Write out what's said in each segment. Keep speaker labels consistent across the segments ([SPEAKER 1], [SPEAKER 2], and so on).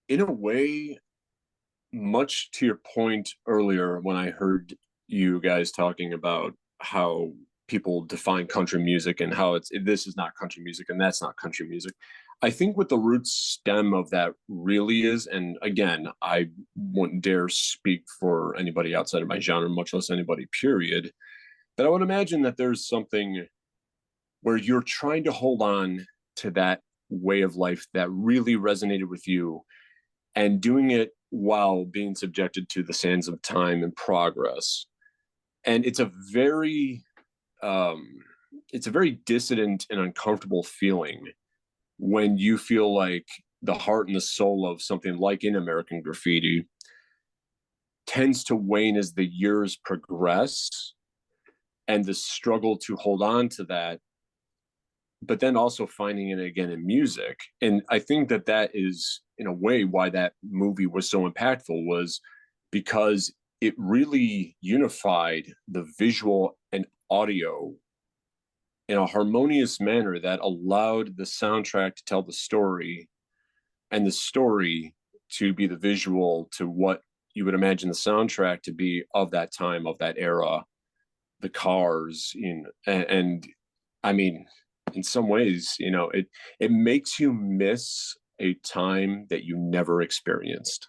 [SPEAKER 1] In a way, much to your point earlier when I heard you guys talking about how people define country music and how this is not country music and that's not country music. I think what the root stem of that really is, and again, I wouldn't dare speak for anybody outside of my genre, much less anybody, period. But I would imagine that there's something where you're trying to hold on to that way of life that really resonated with you and doing it while being subjected to the sands of time and progress. And um, it's a very dissident and uncomfortable feeling when you feel like the heart and the soul of something like in American graffiti tends to wane as the years progress, and the struggle to hold on to that, but then also finding it again in music. And I think that that is in a way why that movie was so impactful, was because it really unified the visual and audio in a harmonious manner that allowed the soundtrack to tell the story and the story to be the visual to what you would imagine the soundtrack to be of that time, of that era, the cars, and I mean, in some ways, it makes you miss a time that you never experienced.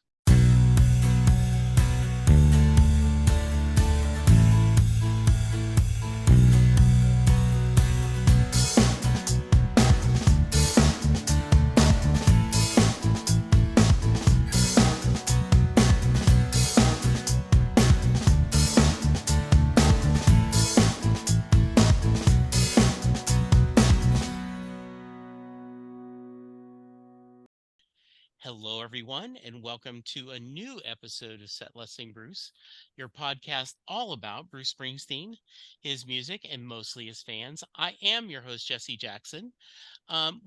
[SPEAKER 2] Hello, everyone, and welcome to a new episode of Set Listing Bruce, your podcast all about Bruce Springsteen, his music, and mostly his fans. I am your host, Jesse Jackson.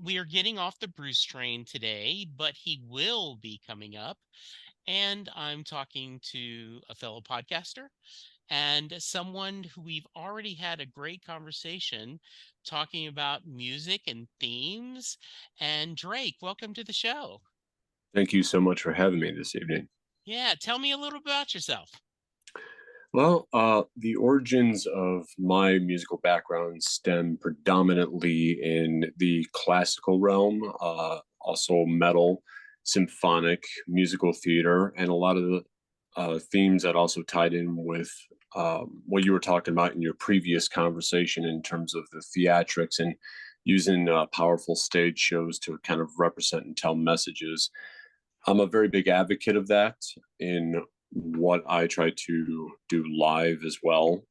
[SPEAKER 2] We are getting off the Bruce train today, but he will be coming up. And I'm talking to a fellow podcaster and someone who we've already had a great conversation talking about music and themes. And Drake, welcome to the show.
[SPEAKER 1] Thank you so much for having me this evening.
[SPEAKER 2] Yeah, tell me a little about yourself.
[SPEAKER 1] Well, the origins of my musical background stem predominantly in the classical realm, also metal, symphonic, musical theater, and a lot of the themes that also tied in with what you were talking about in your previous conversation in terms of the theatrics and using powerful stage shows to kind of represent and tell messages. I'm a very big advocate of that in what I try to do live as well,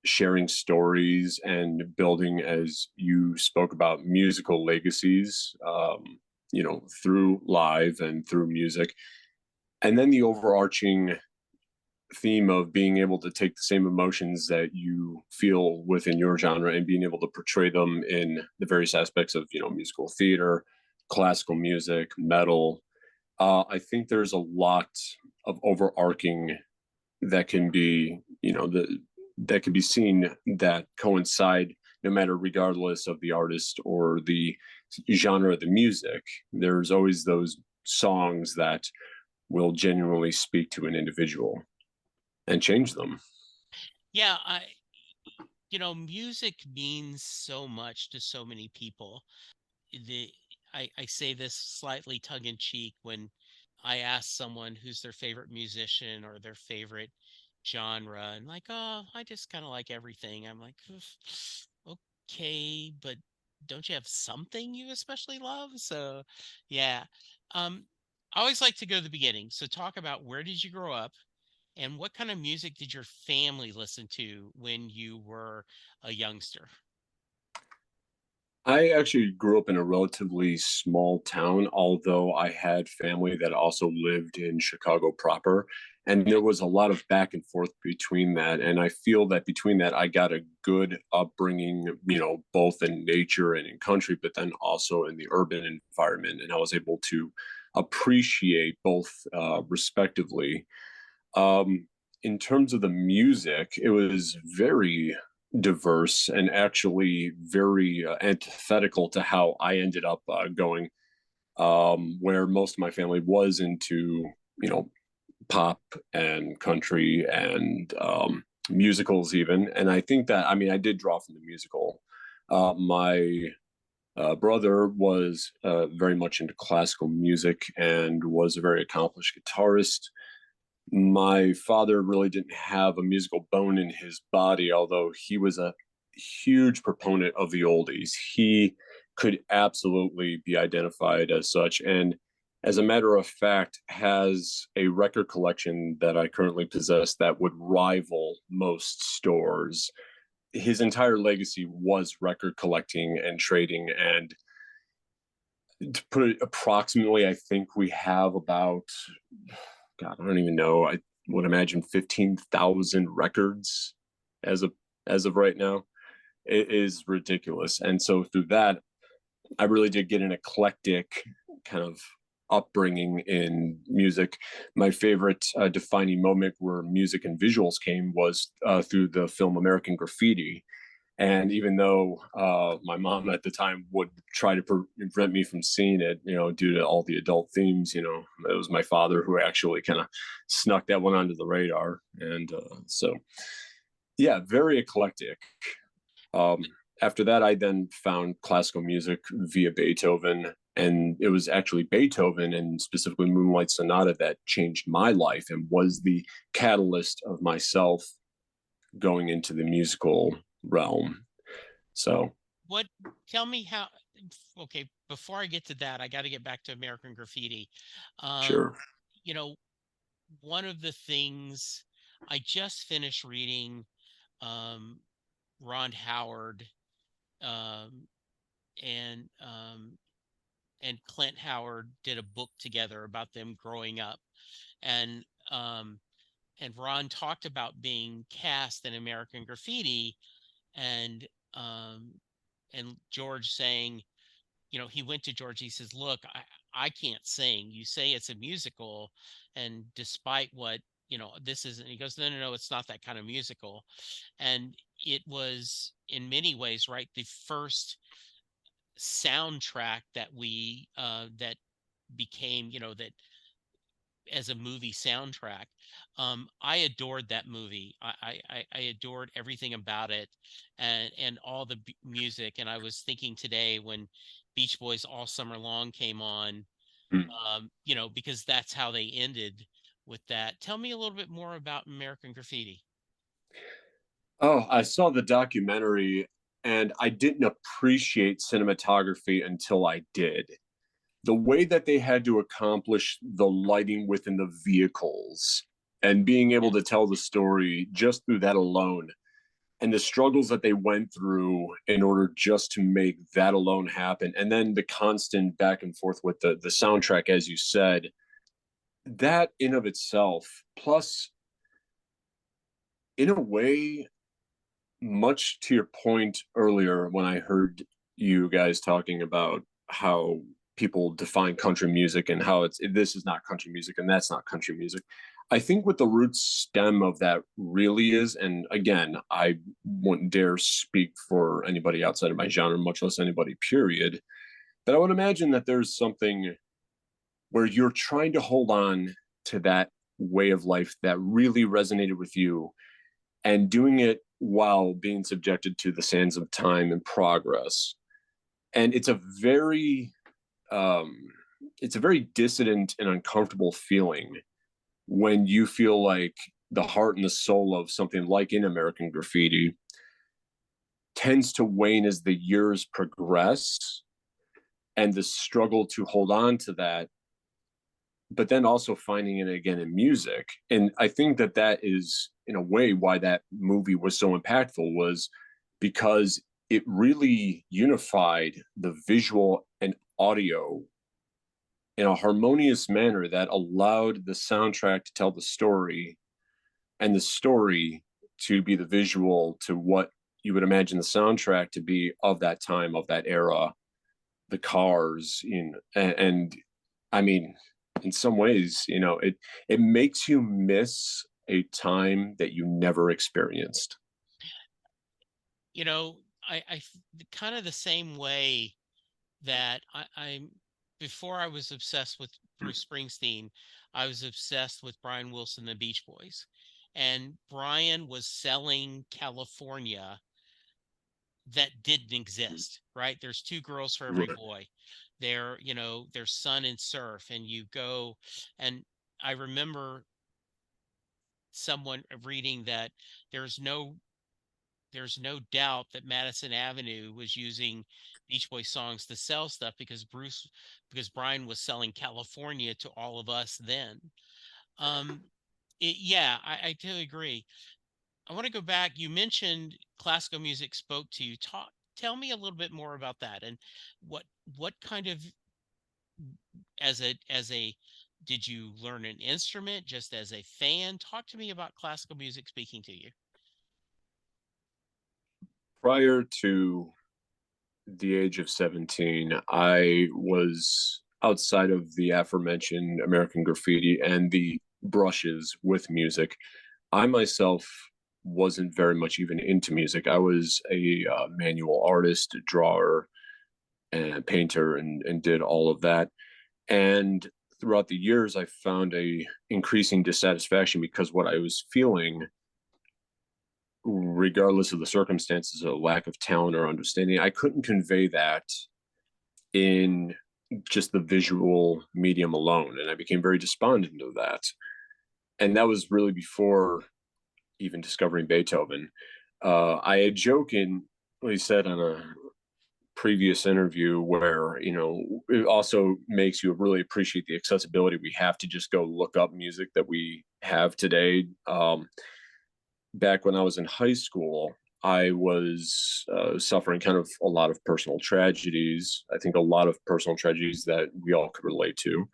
[SPEAKER 1] sharing stories and building, as you spoke about, musical legacies, through live and through music. And then the overarching theme of being able to take the same emotions that you feel within your genre and being able to portray them in the various aspects of, musical theater, classical music, metal. I think there's a lot of overarching that can be, that can be seen that coincide no matter regardless of the artist or the genre of the music. There's always those songs that will genuinely speak to an individual and change them.
[SPEAKER 2] Yeah, music means so much to so many people. The I say this slightly tongue in cheek when I ask someone who's their favorite musician or their favorite genre, and like, oh, I just kind of like everything. I'm like, okay, but don't you have something you especially love? So, yeah. Um, I always like to go to the beginning. So talk about, where did you grow up? And what kind of music did your family listen to when you were a youngster?
[SPEAKER 1] I actually grew up in a relatively small town, although I had family that also lived in Chicago proper. And
[SPEAKER 2] Okay.
[SPEAKER 1] there was a lot of back and forth between that. And I feel that between that, I got a good upbringing, both in nature and in country, but then also in the urban environment. And I was able to appreciate both respectively. In terms of the music, it was very diverse and actually very antithetical to how I ended up going. where most of my family was into, you know, pop and country and musicals even. And I think that, I mean, I did draw from the musical. My brother was very much into classical music and was a very accomplished guitarist. My father really didn't have a musical bone in his body, although he was a huge proponent of the oldies. He could absolutely be identified as such. And as a matter of fact, has a record collection that I currently possess that would rival most stores. His entire legacy was record collecting and trading. And to put it approximately, I think we have about, God, I don't even know. I would imagine 15,000 records as of right now. It is ridiculous. And so through that, I really did get an eclectic kind of upbringing in music. My favorite defining moment where music and visuals came was through the film American Graffiti. And even though my mom at the time would try to prevent me from seeing it, you know, due to all the adult themes, you know, it was my father who actually kind of snuck that one onto the radar. And so, yeah, very eclectic. Um, After that, I then found classical music via Beethoven. And it was actually Beethoven and specifically Moonlight Sonata that changed my life and was the catalyst of myself going into the musical realm. So,
[SPEAKER 2] What, tell me how, okay, before I get to that, I got to get back to American Graffiti. Um,
[SPEAKER 1] sure.
[SPEAKER 2] you know, one of the things I just finished reading, um, Ron Howard, um, and and Clint Howard did a book together about them growing up, and um, and Ron talked about being cast in American Graffiti, and um, and George saying, you know, he went to George. He says, "Look, I can't sing. You say it's a musical, and despite what, you know, this isn't." He goes, "No, no, no, it's not that kind of musical." And it was in many ways, right, the first soundtrack that we that became, you know, that as a movie soundtrack. I adored that movie. I adored everything about it, and all the music. And I was thinking today when Beach Boys All Summer Long came on,
[SPEAKER 1] Mm.
[SPEAKER 2] you know, because that's how they ended with that. Tell me a little bit more about American Graffiti.
[SPEAKER 1] Oh, I saw the documentary and I didn't appreciate cinematography until I did. The way that they had to accomplish the lighting within the vehicles and being able to tell the story just through that alone, and the struggles that they went through in order just to make that alone happen, and then the constant back and forth with the soundtrack, as you said, that in of itself, plus in a way, much to your point earlier when I heard you guys talking about how people define country music and how it's this is not country music and that's not country music. I think what the root stem of that really is, and again, I wouldn't dare speak for anybody outside of my genre, much less anybody, period. But I would imagine that there's something where you're trying to hold on to that way of life that really resonated with you and doing it while being subjected to the sands of time and progress. And um, it's a very dissident and uncomfortable feeling when you feel like the heart and the soul of something like in American Graffiti tends to wane as the years progress, and the struggle to hold on to that, but then also finding it again in music. And I think that that is in a way why that movie was so impactful, was because it really unified the visual and audio in a harmonious manner that allowed the soundtrack to tell the story and the story to be the visual to what you would imagine the soundtrack to be of that time, of that era, the cars, you know, and I mean, in some ways, you know, it makes you miss a time that you never experienced.
[SPEAKER 2] You know, kind of the same way that I'm. before I was obsessed with Bruce Springsteen, I was obsessed with Brian Wilson, the Beach Boys. And Brian was selling California that didn't exist, right? There's two girls for every boy. There's sun and surf, and you go, and I remember someone reading that there's no there's no doubt that Madison Avenue was using Beach Boy songs to sell stuff because Brian was selling California to all of us then. Um, yeah, I totally agree. I want to go back. You mentioned classical music spoke to you. Tell me a little bit more about that and what what kind of as a did you learn an instrument just as a fan? Talk to me about classical music speaking to you.
[SPEAKER 1] Prior to the age of 17, I was outside of the aforementioned American Graffiti and the brushes with music. I myself wasn't very much even into music. I was a manual artist, a drawer, and painter, and did all of that. And throughout the years, I found a increasing dissatisfaction because what I was feeling, regardless of the circumstances, a lack of talent or understanding, I couldn't convey that in just the visual medium alone. And I became very despondent of that. And that was really before even discovering Beethoven. I had jokingly said on a previous interview where, it also makes you really appreciate the accessibility we have to just go look up music that we have today. Back when I was in high school, I was suffering kind of a lot of personal tragedies. I think a lot of personal tragedies that we all could relate to.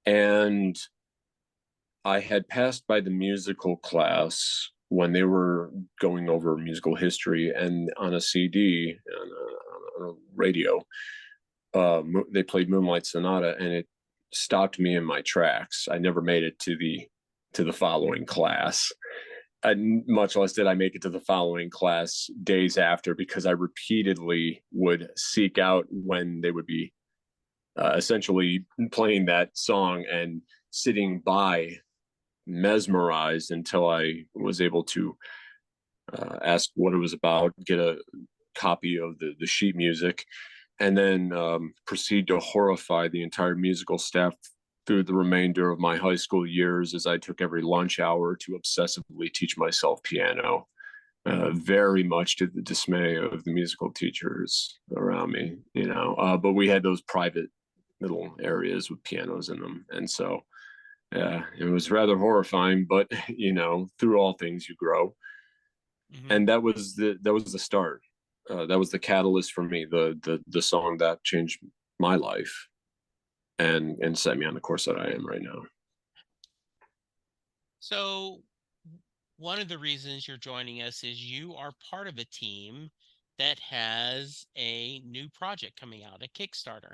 [SPEAKER 1] And I had passed by the musical class when they were going over musical history, and on a CD, on a radio, they played Moonlight Sonata, and it stopped me in my tracks. I never made it to the following class. And much less did I make it to the following class days after, because I repeatedly would seek out when they would be essentially playing that song and sitting by mesmerized until I was able to ask what it was about, get a copy of the sheet music, and then proceed to horrify the entire musical staff through the remainder of my high school years, as I took every lunch hour to obsessively teach myself piano, very much to the dismay of the musical teachers around me, but we had those private little areas with pianos in them. And so, yeah, it was rather horrifying, but through all things you grow.
[SPEAKER 2] Hmm.
[SPEAKER 1] And that was the start. That was the catalyst for me, the song that changed my life and set me on the course that I am right now.
[SPEAKER 2] So one of the reasons you're joining us is you are part of a team that has a new project coming out, a Kickstarter.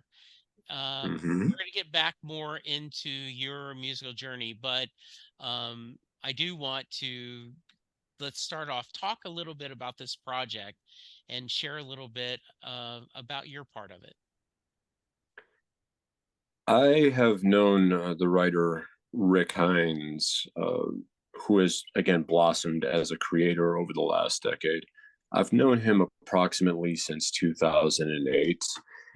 [SPEAKER 1] Mm-hmm.
[SPEAKER 2] We're going to get back more into your musical journey, but I do want to let's start off. Talk a little bit about this project and share a little bit about your part of it.
[SPEAKER 1] I have known the writer Rick Hines, who has again blossomed as a creator over the last decade. I've known him approximately since 2008,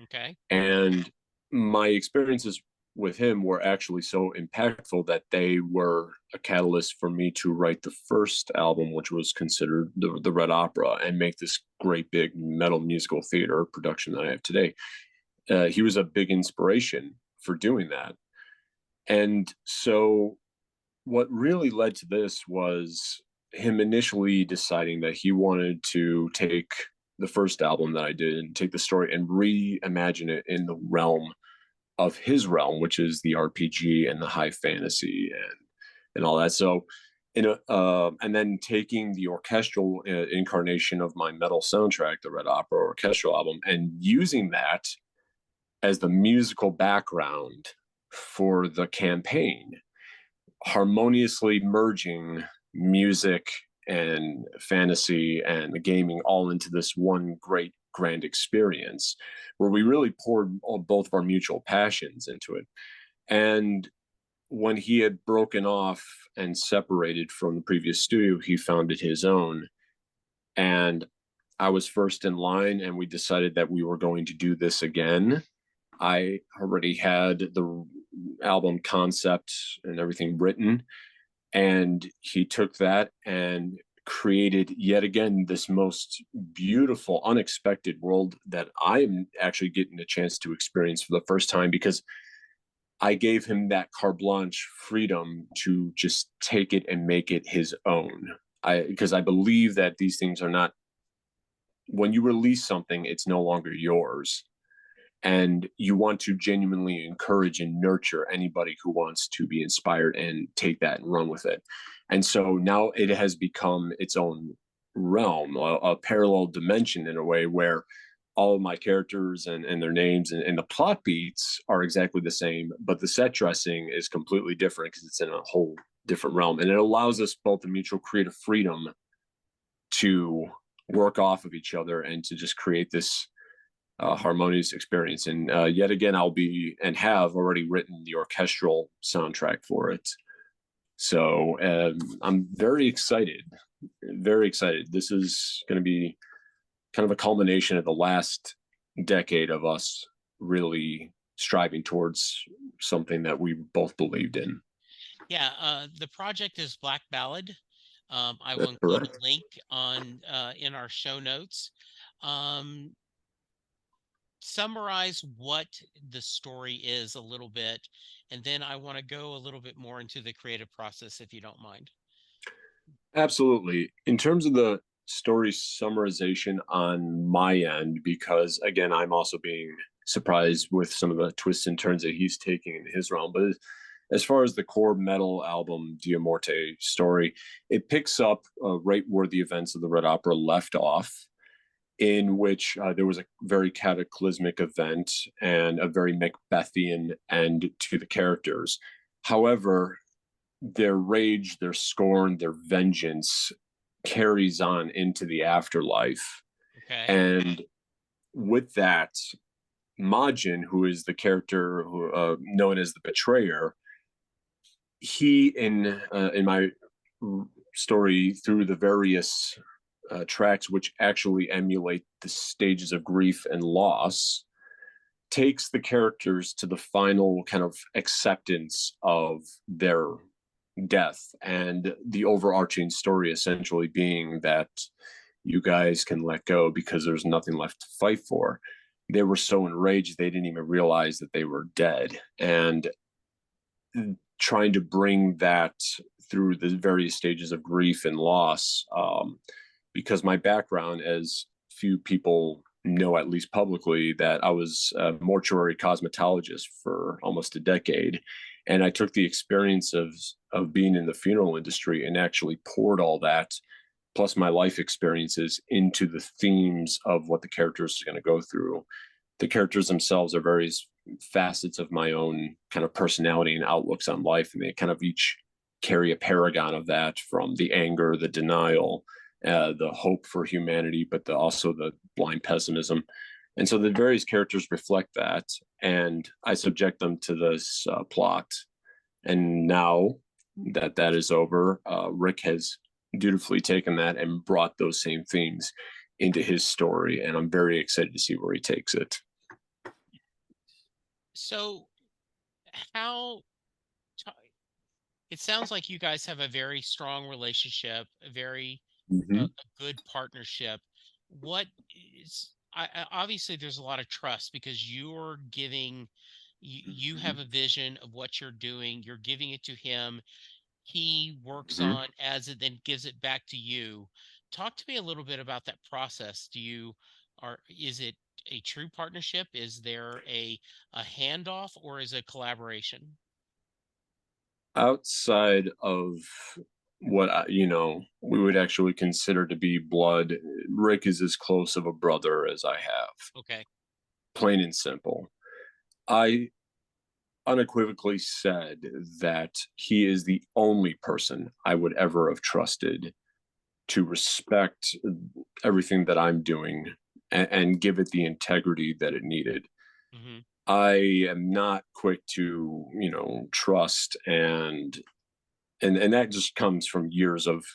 [SPEAKER 2] Okay.
[SPEAKER 1] and my experiences with him were actually so impactful that they were a catalyst for me to write the first album, which was considered the Red Opera, and make this great big metal musical theater production that I have today. He was a big inspiration for doing that. And so, what really led to this was him initially deciding that he wanted to take the first album that I did and take the story and reimagine it in the realm of his realm, which is the RPG and the high fantasy and all that. So, and then taking the orchestral incarnation of my metal soundtrack, the Red Opera orchestral album, and using that as the musical background for the campaign, harmoniously merging music and fantasy and the gaming all into this one great grand experience where we really poured both of our mutual passions into it. And when he had broken off and separated from the previous studio, he founded his own. And I was first in line, and we decided that we were going to do this again. I already had the album concept and everything written, and he took that and created yet again this most beautiful, unexpected world that I'm actually getting a chance to experience for the first time, because I gave him that carte blanche freedom to just take it and make it his own. Because I believe that these things are not, when you release something, it's no longer yours. And you want to genuinely encourage and nurture anybody who wants to be inspired and take that and run with it. And so now it has become its own realm, a parallel dimension in a way, where all of my characters and their names and the plot beats are exactly the same, but the set dressing is completely different because it's in a whole different realm. And it allows us both the mutual creative freedom to work off of each other and to just create this harmonious experience. And yet again, I'll be and have already written the orchestral soundtrack for it. So I'm very excited, very excited. This is going to be kind of a culmination of the last decade of us really striving towards something that we both believed in.
[SPEAKER 2] Yeah, the project is Black Ballad. I will
[SPEAKER 1] That's
[SPEAKER 2] include
[SPEAKER 1] correct.
[SPEAKER 2] a link on in our show notes. Um, Summarize what the story is a little bit, and then I want to go a little bit more into the creative process, if you don't mind.
[SPEAKER 1] Absolutely. In terms of the story summarization on my end, because again, I'm also being surprised with some of the twists and turns that he's taking in his realm. But as far as the core metal album Dia Morte story, it picks up right where the events of the Red Opera left off, in which there was a very cataclysmic event and a very Macbethian end to the characters. However, their rage, their scorn, their vengeance carries on into the afterlife.
[SPEAKER 2] Okay.
[SPEAKER 1] And with that, Majin, who is the character known as the Betrayer, he in my story, through the various tracks which actually emulate the stages of grief and loss, takes the characters to the final kind of acceptance of their death, and the overarching story essentially being that you guys can let go because there's nothing left to fight for. They were so enraged they didn't even realize that they were dead, and trying to bring that through the various stages of grief and loss. Because my background, as few people know, at least publicly, that I was a mortuary cosmetologist for almost a decade. And I took the experience of being in the funeral industry and actually poured all that, plus my life experiences, into the themes of what the characters are going to go through. The characters themselves are various facets of my own kind of personality and outlooks on life, and they kind of each carry a paragon of that, from the anger, the denial, the hope for humanity, but also the blind pessimism. And so the various characters reflect that, and I subject them to this plot. And now that that is over, Rick has dutifully taken that and brought those same themes into his story, and I'm very excited to see where he takes it.
[SPEAKER 2] So, how it sounds like you guys have a very strong relationship, a very
[SPEAKER 1] Mm-hmm.
[SPEAKER 2] a good partnership. What is obviously there's a lot of trust because you're giving you have a vision of what you're doing, you're giving it to him, he works
[SPEAKER 1] Mm-hmm.
[SPEAKER 2] on as it then gives it back to you. Talk to me a little bit about that process. Do you are is it a true partnership? Is there a handoff, or is it collaboration?
[SPEAKER 1] Outside of what we would actually consider to be blood, Rick is as close of a brother as I have,
[SPEAKER 2] Okay.
[SPEAKER 1] plain and simple. I unequivocally said that he is the only person I would ever have trusted to respect everything that I'm doing and give it the integrity that it needed.
[SPEAKER 2] Hmm.
[SPEAKER 1] I am not quick to, trust and that just comes from years of,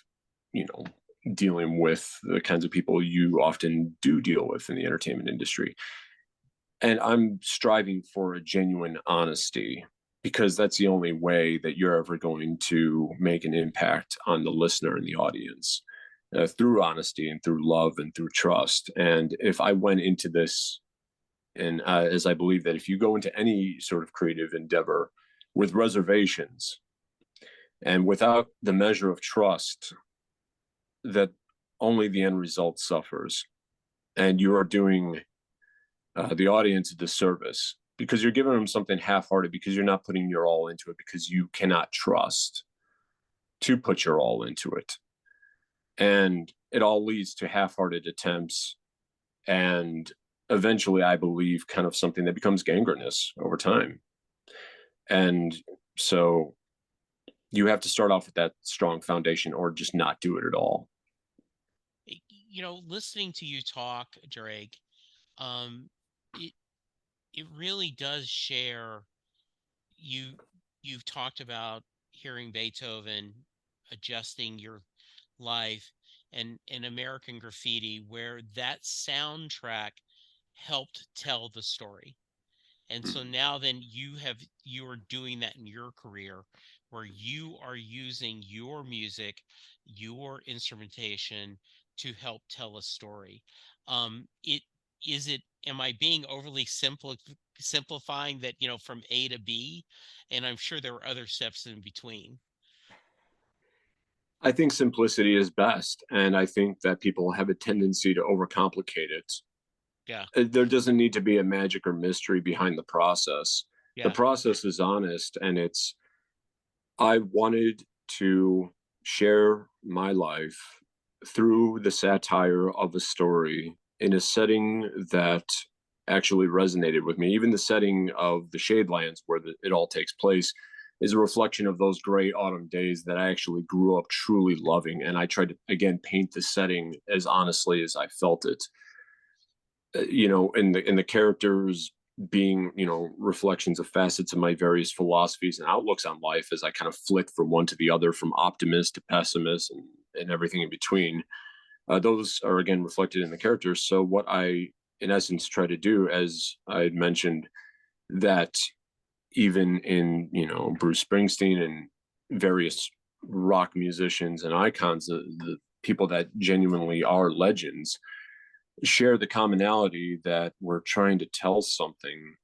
[SPEAKER 1] you know, dealing with the kinds of people you often do deal with in the entertainment industry. And I'm striving for a genuine honesty because that's the only way that you're ever going to make an impact on the listener and the audience, through honesty and through love and through trust. And if I went into this, and as I believe that if you go into any sort of creative endeavor with reservations and without the measure of trust, that only the end result suffers. And you are doing the audience a disservice because you're giving them something half-hearted because you're not putting your all into it because you cannot trust to put your all into it, and it all leads to half-hearted attempts, and eventually I believe kind of something that becomes gangrenous over time. And so you have to start off with that strong foundation or just not do it at all.
[SPEAKER 2] Listening to you talk, Drake, um, it it really does share. You you've talked about hearing Beethoven, adjusting your life, and American Graffiti, where that soundtrack helped tell the story. And so now then you are doing that in your career where you are using your music, your instrumentation to help tell a story. It is it am I being overly simplifying that, from A to B? And I'm sure there are other steps in between.
[SPEAKER 1] I think simplicity is best, and I think that people have a tendency to overcomplicate it.
[SPEAKER 2] Yeah.
[SPEAKER 1] There doesn't need to be a magic or mystery behind the process. The
[SPEAKER 2] Yeah.
[SPEAKER 1] process is honest, and it's I wanted to share my life through the satire of a story in a setting that actually resonated with me. Even the setting of the Shadelands, where it all takes place, is a reflection of those gray autumn days that I actually grew up truly loving. And I tried to, again, paint the setting as honestly as I felt it. In the characters being, reflections of facets of my various philosophies and outlooks on life as I kind of flick from one to the other, from optimist to pessimist and everything in between. Those are again reflected in the characters. So what I, in essence, try to do, as I had mentioned, that even in, Bruce Springsteen and various rock musicians and icons, the people that genuinely are legends, share the commonality that we're trying to tell something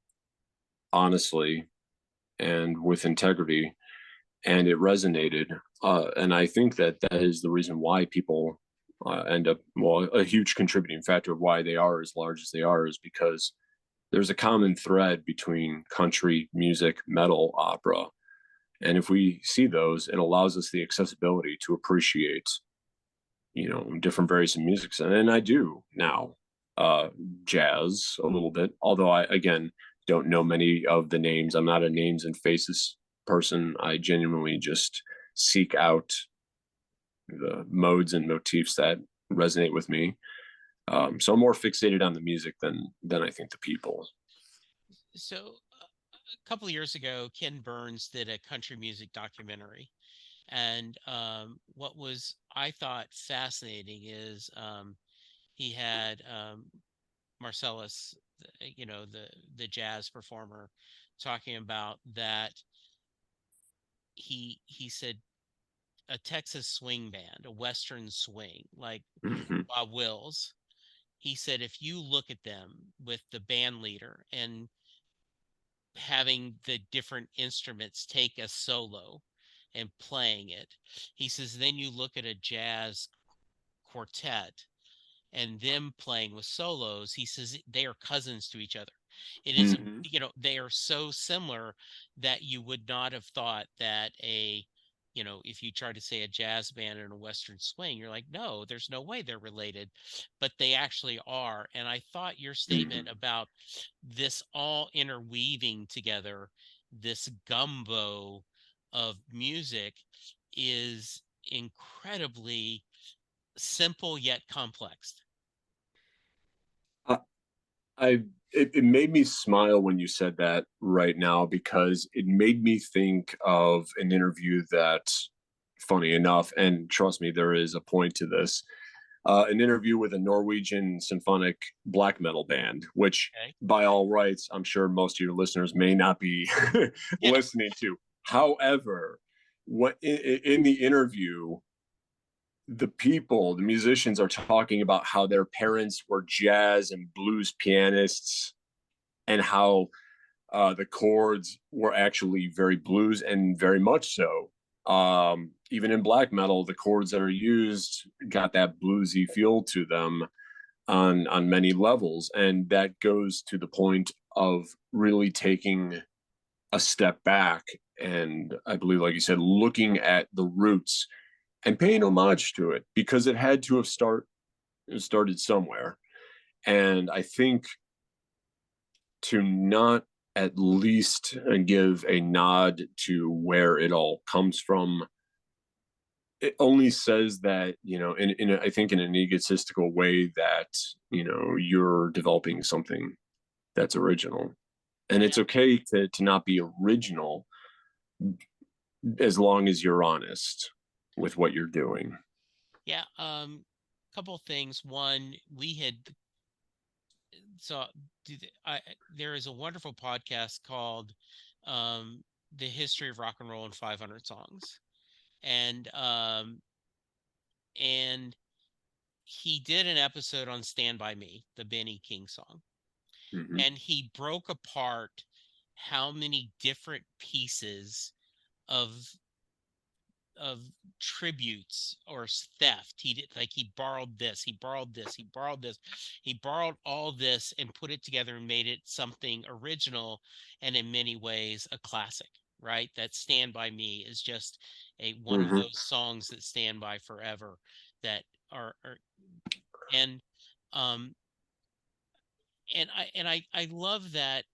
[SPEAKER 1] honestly and with integrity, and it resonated. And I think that that is the reason why people end up, well, a huge contributing factor of why they are as large as they are is because there's a common thread between country music, metal, opera. And if we see those, it allows us the accessibility to appreciate, different various musics. And I do now, uh, jazz a little bit, although I, again, don't know many of the names. I'm not a names and faces person. I genuinely just seek out the modes and motifs that resonate with me. So I'm more fixated on the music than I think the people.
[SPEAKER 2] So a couple of years ago, Ken Burns did a country music documentary. And what was, I thought, fascinating is he had Marcellus, the jazz performer, talking about that. He said a Texas swing band, a Western swing, like
[SPEAKER 1] Mm-hmm.
[SPEAKER 2] Bob Wills. He said if you look at them with the band leader and having the different instruments take a solo and playing it, he says then you look at a jazz quartet and them playing with solos, he says they are cousins to each other. It is,
[SPEAKER 1] Mm-hmm.
[SPEAKER 2] they are so similar that you would not have thought that if you try to say a jazz band and a Western swing, you're like, no, there's no way they're related, but they actually are. And I thought your
[SPEAKER 1] Mm-hmm.
[SPEAKER 2] statement about this all interweaving together, this gumbo of music, is incredibly simple yet complex.
[SPEAKER 1] I, it made me smile when you said that right now, because it made me think of an interview that, funny enough, and trust me, there is a point to this, an interview with a Norwegian symphonic black metal band, which
[SPEAKER 2] Okay.
[SPEAKER 1] by all rights, I'm sure most of your listeners may not be
[SPEAKER 2] Yeah.
[SPEAKER 1] listening to. However, what in the interview, the musicians are talking about how their parents were jazz and blues pianists, and how the chords were actually very blues and very much so. Even in black metal, the chords that are used got that bluesy feel to them on many levels, and that goes to the point of really taking a step back, and I believe, like you said, looking at the roots and paying homage to it, because it had to have started somewhere. And I think to not at least give a nod to where it all comes from, it only says that, I think in an egotistical way, that you're developing something that's original, and
[SPEAKER 2] Yeah.
[SPEAKER 1] it's okay to not be original, as long as you're honest with what you're doing.
[SPEAKER 2] Yeah. Couple things. One, we had so there is a wonderful podcast called um, "The History of Rock and Roll in 500 Songs," and and he did an episode on "Stand by Me," the Benny King song,
[SPEAKER 1] Mm-hmm.
[SPEAKER 2] and he broke apart how many different pieces of of tributes or theft he did. Like, he borrowed this, he borrowed this, he borrowed this, he borrowed all this and put it together and made it something original, and in many ways a classic. Right, that "Stand by Me" is just a one of
[SPEAKER 1] Mm-hmm.
[SPEAKER 2] those songs that stand by forever, that are and um I love that.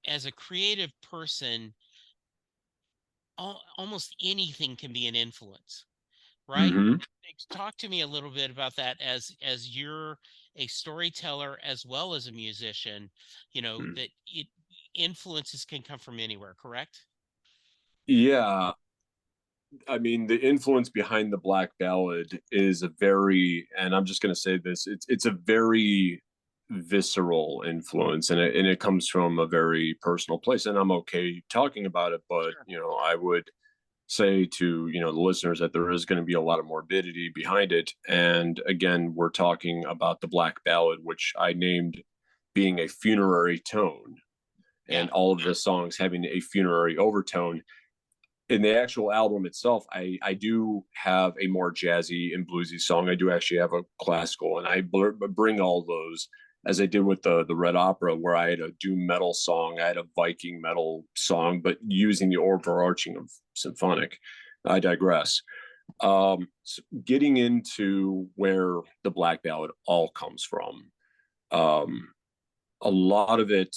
[SPEAKER 2] As a creative person, almost anything can be an influence, right?
[SPEAKER 1] Mm-hmm.
[SPEAKER 2] Talk to me a little bit about that, as you're a storyteller as well as a musician, that it influences can come from anywhere, correct?
[SPEAKER 1] Yeah, I mean, the influence behind the Black Ballad is a very, and I'm just going to say this, it's a very visceral influence, and it comes from a very personal place, and I'm okay talking about it, but
[SPEAKER 2] Sure.
[SPEAKER 1] I would say to the listeners that there is going to be a lot of morbidity behind it. And again, we're talking about the Black Ballad, which I named being a funerary tone,
[SPEAKER 2] Yeah.
[SPEAKER 1] and all of the songs having a funerary overtone. In the actual album itself, I do have a more jazzy and bluesy song. I do actually have a classical, and I bring all those, as I did with the Red Opera, where I had a doom metal song, I had a Viking metal song, but using the overarching of symphonic. I digress. So getting into where the Black Ballad all comes from, um, a lot of it,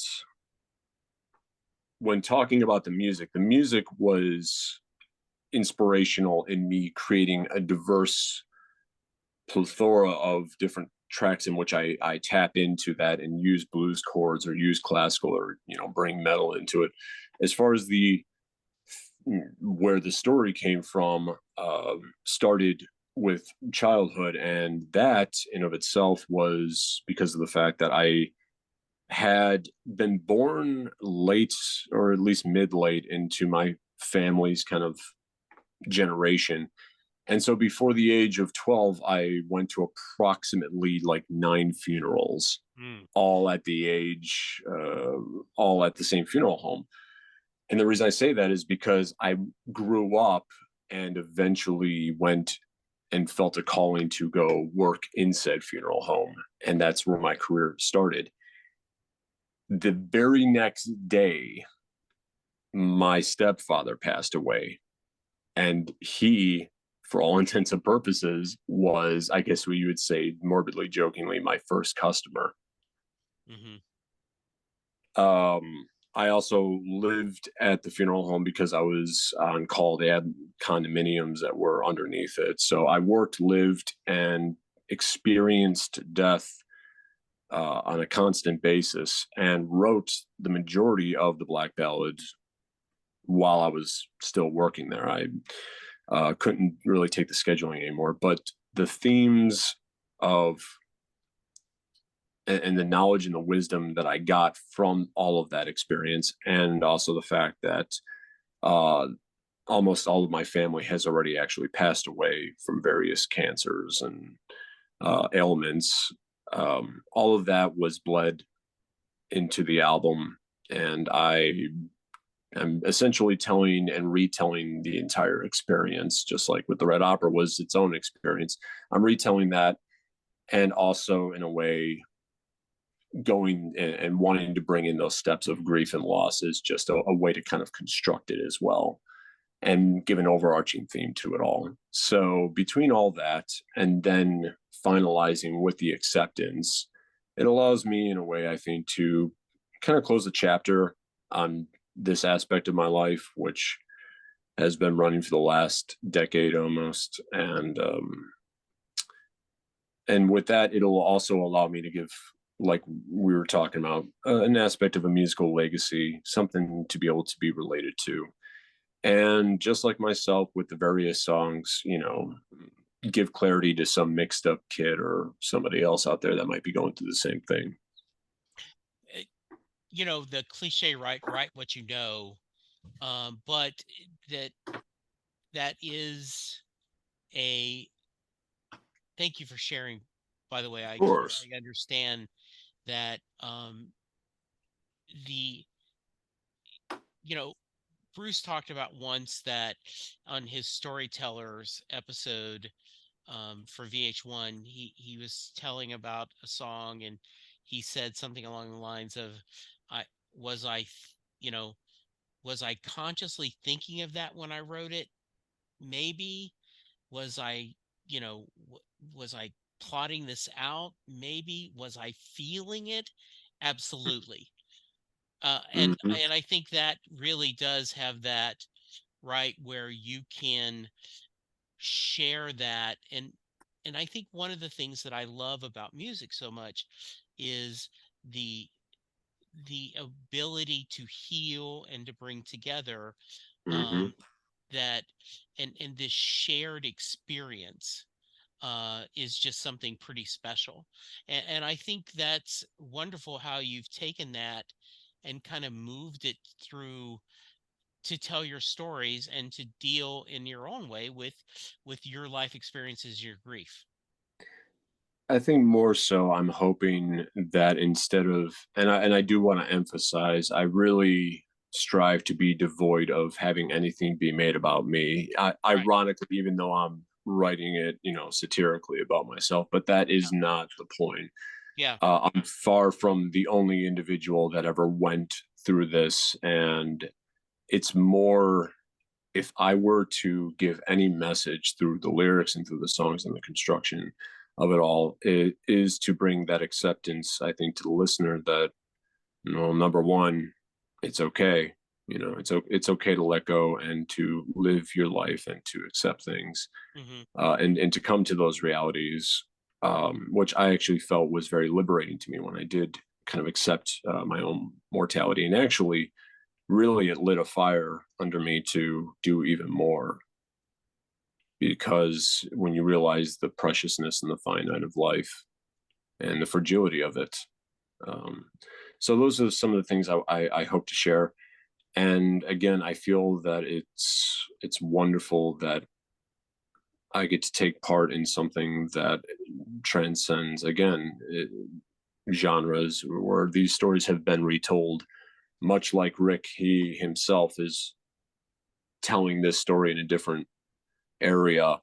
[SPEAKER 1] when talking about the music was inspirational in me creating a diverse plethora of different tracks in which I tap into that and use blues chords or use classical, or bring metal into it. As far as the where the story came from, started with childhood, and that in of itself was because of the fact that I had been born late, or at least mid late, into my family's kind of generation. And so before the age of 12, I went to approximately like 9 funerals,
[SPEAKER 2] Mm.
[SPEAKER 1] all at the age, all at the same funeral home. And the reason I say that is because I grew up and eventually went and felt a calling to go work in said funeral home. And that's where my career started. The very next day, my stepfather passed away. And he, for all intents and purposes, was, I guess we would say morbidly jokingly, my first customer.
[SPEAKER 2] Hmm.
[SPEAKER 1] I also lived at the funeral home because I was on call. They had condominiums that were underneath it. So I worked, lived, and experienced death on a constant basis and wrote the majority of the Black Ballads while I was still working there. I couldn't really take the scheduling anymore, but the themes of and the knowledge and the wisdom that I got from all of that experience, and also the fact that uh, almost all of my family has already actually passed away from various cancers and ailments. All of that was bled into the album, and I am essentially telling and retelling the entire experience, just like with the Red Opera was its own experience. I'm retelling that, and also in a way going and wanting to bring in those steps of grief and loss is just a way to kind of construct it as well and give an overarching theme to it all. So between all that and then finalizing with the acceptance, it allows me in a way, I think, to kind of close the chapter on this aspect of my life, which has been running for the last decade almost. And with that, it'll also allow me to give, like we were talking about, an aspect of a musical legacy, something to be able to be related to. And just like myself with the various songs, give clarity to some mixed up kid or somebody else out there that might be going through the same thing.
[SPEAKER 2] Eh, the cliche, write what you know, but that that is a thank you for sharing. By the way,
[SPEAKER 1] Of course.
[SPEAKER 2] I understand that the you know Bruce talked about once that on his storytellers episode for VH1, he was telling about a song, and he said something along the lines of, "I was I, you know, was I consciously thinking of that when I wrote it? Maybe. Was I, was I plotting this out? Maybe. Was I feeling it? Absolutely."
[SPEAKER 1] Mm-hmm.
[SPEAKER 2] And I think that really does have that right where you can share that. And I think one of the things that I love about music so much is the the ability to heal and to bring together
[SPEAKER 1] Mm-hmm.
[SPEAKER 2] um that and this shared experience is just something pretty special. And I think that's wonderful how you've taken that and kind of moved it through to tell your stories and to deal in your own way with your life experiences, your grief.
[SPEAKER 1] I think more so I'm hoping that instead of and I do want to emphasize, I really strive to be devoid of having anything be made about me.
[SPEAKER 2] Right.
[SPEAKER 1] Ironically, even though I'm writing it, satirically about myself, but that
[SPEAKER 2] Yeah.
[SPEAKER 1] is not the point.
[SPEAKER 2] Yeah.
[SPEAKER 1] I'm far from the only individual that ever went through this, and it's more, if I were to give any message through the lyrics and through the songs and the construction of it all, it is to bring that acceptance, I think, to the listener that, number one, it's okay. It's okay to let go and to live your life and to accept things,
[SPEAKER 2] Hmm.
[SPEAKER 1] and to come to those realities, which I actually felt was very liberating to me when I did kind of accept my own mortality. And actually, really, it lit a fire under me to do even more, because when you realize the preciousness and the finite of life and the fragility of it. Um, so those are some of the things I hope to share. And again, I feel that it's wonderful that I get to take part in something that transcends, again, genres, where these stories have been retold. Much like Rick, he himself is telling this story in a different area.